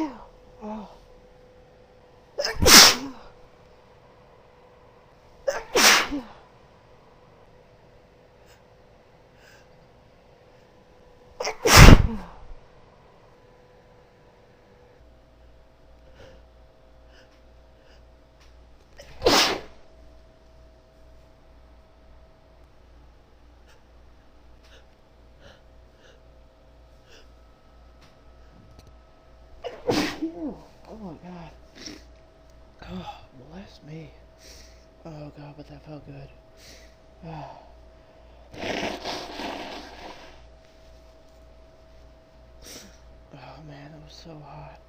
Oh. Oh my god. Oh, bless me. Oh god, but that felt good. Oh, oh man, it was so hot.